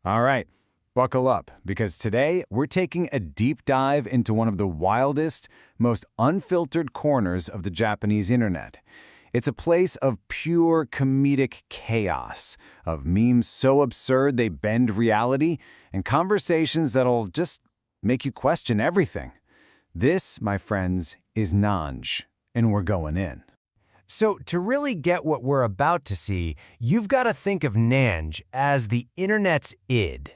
All right, buckle up, because today we're taking a deep dive into one of the wildest, most unfiltered corners of the Japanese internet. It's a place of pure comedic chaos, of memes so absurd they bend reality, and conversations that'll just make you question everything. This, my friends, is Nanj, and we're going in. So to really get what we're about to see, you've got to think of Nanj as the internet's id.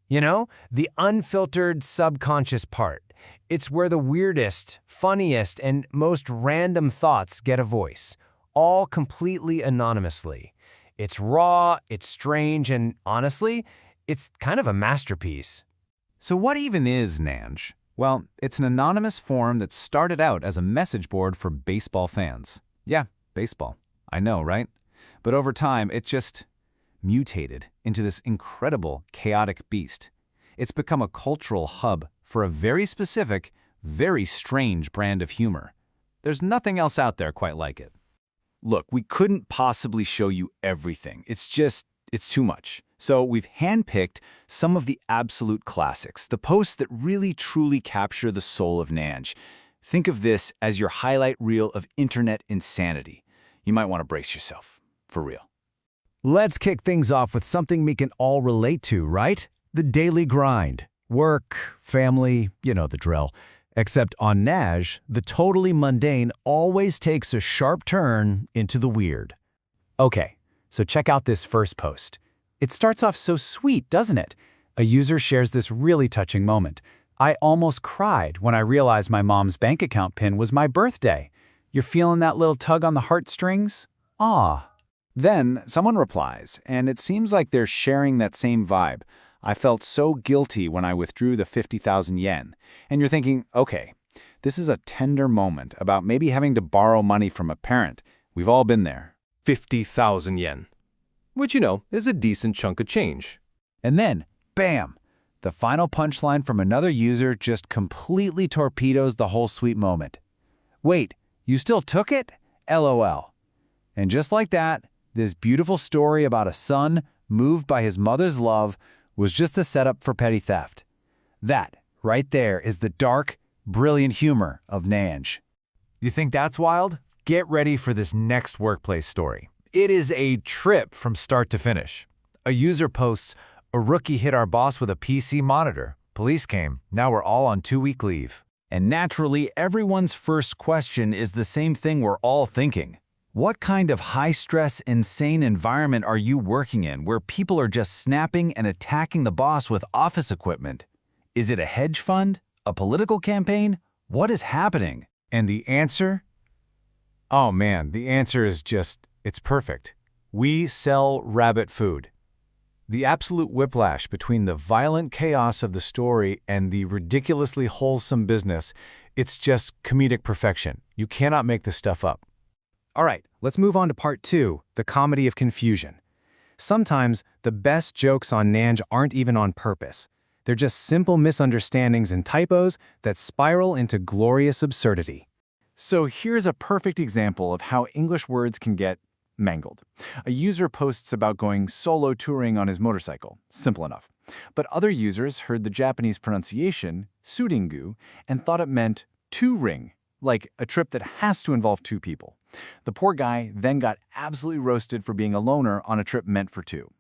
You know, the unfiltered subconscious part. It's where the weirdest, funniest, and most random thoughts get a voice, all completely anonymously. It's raw, it's strange, and honestly, it's kind of a masterpiece. So what even is Nanj? Well, it's an anonymous forum that started out as a message board for baseball fans. Yeah, baseball. I know, right? But over time, it just mutated into this incredible, chaotic beast. It's become a cultural hub for a very specific, very strange brand of humor. There's nothing else out there quite like it. Look, we couldn't possibly show you everything. It's too much. So we've handpicked some of the absolute classics, the posts that really truly capture the soul of Nanj. Think of this as your highlight reel of internet insanity. You might want to brace yourself, for real. Let's kick things off with something we can all relate to, right? The daily grind. Work, family, you know the drill. Except on Nanj, the totally mundane always takes a sharp turn into the weird. Okay, so check out this first post. It starts off so sweet, doesn't it? A user shares this really touching moment. I almost cried when I realized my mom's bank account PIN was my birthday. You're feeling that little tug on the heartstrings? Ah. Then someone replies, and it seems like they're sharing that same vibe. I felt so guilty when I withdrew the 50,000 yen. And you're thinking, okay, this is a tender moment about maybe having to borrow money from a parent. We've all been there. 50,000 yen. Which, you know, is a decent chunk of change. And then, bam! The final punchline from another user just completely torpedoes the whole sweet moment. Wait, you still took it? LOL. And just like that, this beautiful story about a son moved by his mother's love was just a setup for petty theft. That, right there, is the dark, brilliant humor of Nanj. You think that's wild? Get ready for this next workplace story. It is a trip from start to finish. A user posts, "A rookie hit our boss with a PC monitor. Police came. Now we're all on 2-week leave." And naturally, everyone's first question is the same thing we're all thinking. What kind of high-stress, insane environment are you working in where people are just snapping and attacking the boss with office equipment? Is it a hedge fund? A political campaign? What is happening? And the answer? Oh man, the answer is it's perfect. We sell rabbit food. The absolute whiplash between the violent chaos of the story and the ridiculously wholesome business, it's just comedic perfection. You cannot make this stuff up. All right, let's move on to part 2, the comedy of confusion. Sometimes the best jokes on Nanj aren't even on purpose. They're just simple misunderstandings and typos that spiral into glorious absurdity. So here's a perfect example of how English words can get mangled. A user posts about going solo touring on his motorcycle. Simple enough. But other users heard the Japanese pronunciation, suringu, and thought it meant two-ring, like a trip that has to involve 2 people. The poor guy then got absolutely roasted for being a loner on a trip meant for 2.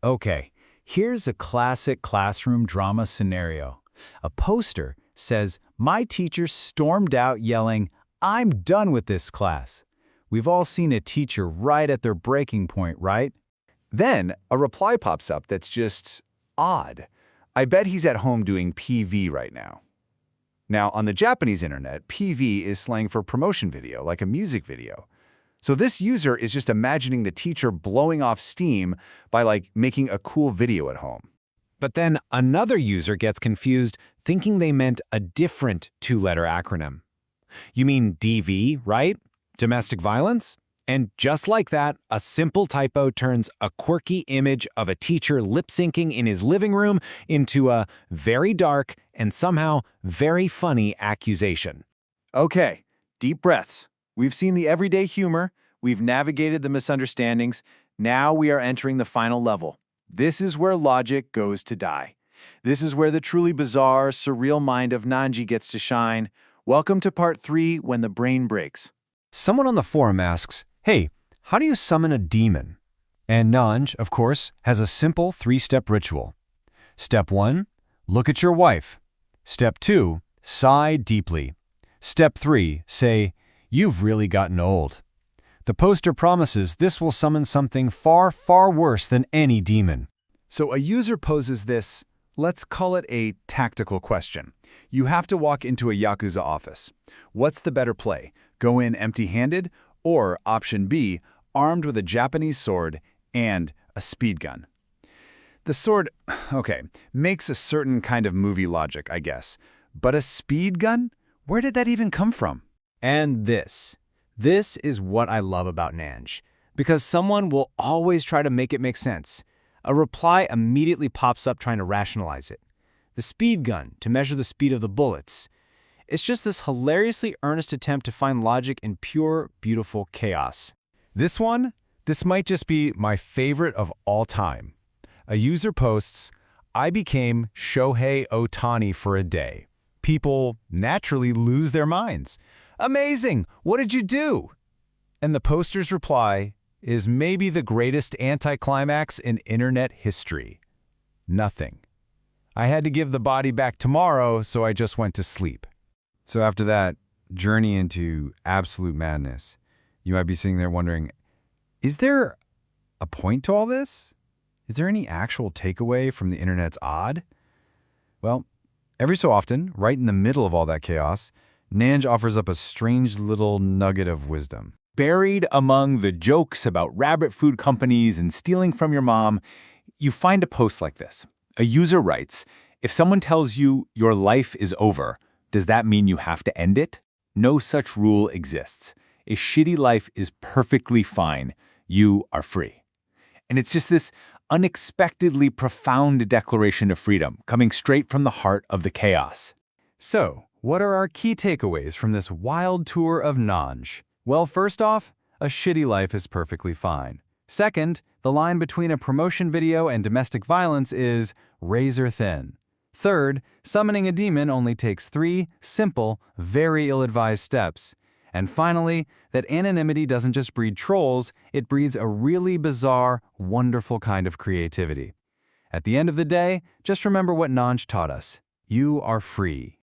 Okay, here's a classic classroom drama scenario. A poster says, "My teacher stormed out yelling, 'I'm done with this class.' We've all seen a teacher right at their breaking point, right?" Then a reply pops up that's just odd. I bet he's at home doing PV right now. Now, on the Japanese internet, PV is slang for promotion video, like a music video. So this user is just imagining the teacher blowing off steam by, making a cool video at home. But then another user gets confused, thinking they meant a different 2-letter acronym. You mean DV, right? Domestic violence? And just like that, a simple typo turns a quirky image of a teacher lip-syncing in his living room into a very dark and somehow very funny accusation. Okay, deep breaths. We've seen the everyday humor, we've navigated the misunderstandings, now we are entering the final level, This is where logic goes to die. This is where the truly bizarre, surreal mind of Nanj gets to shine. Welcome to part 3, when the brain breaks. Someone on the forum asks, hey, how do you summon a demon? And Nanj, of course, has a simple 3-step ritual. Step 1, look at your wife. Step 2, sigh deeply. Step 3, say, you've really gotten old. The poster promises this will summon something far, far worse than any demon. So a user poses this, let's call it a tactical question. You have to walk into a Yakuza office. What's the better play? Go in empty-handed, or option B, armed with a Japanese sword and a speed gun? The sword, okay, makes a certain kind of movie logic, I guess. But a speed gun? Where did that even come from? And this is what I love about Nanj, because someone will always try to make it make sense. A reply immediately pops up trying to rationalize it. The speed gun, to measure the speed of the bullets. It's just this hilariously earnest attempt to find logic in pure, beautiful chaos. This might just be my favorite of all time. A user posts, I became Shohei Ohtani for a day. People naturally lose their minds. Amazing! What did you do? And the poster's reply is maybe the greatest anticlimax in internet history. Nothing. I had to give the body back tomorrow, so I just went to sleep. So after that journey into absolute madness, you might be sitting there wondering, is there a point to all this? Is there any actual takeaway from the internet's odd? Well, every so often, right in the middle of all that chaos, Nanj offers up a strange little nugget of wisdom. Buried among the jokes about rabbit food companies and stealing from your mom, you find a post like this. A user writes, if someone tells you your life is over, does that mean you have to end it? No such rule exists. A shitty life is perfectly fine. You are free. And it's just this unexpectedly profound declaration of freedom coming straight from the heart of the chaos. So, what are our key takeaways from this wild tour of Nanj? Well, first off, a shitty life is perfectly fine. Second, the line between a promotion video and domestic violence is razor thin. Third, summoning a demon only takes 3 simple, very ill-advised steps. And finally, that anonymity doesn't just breed trolls, it breeds a really bizarre, wonderful kind of creativity. At the end of the day, just remember what Nanj taught us. You are free.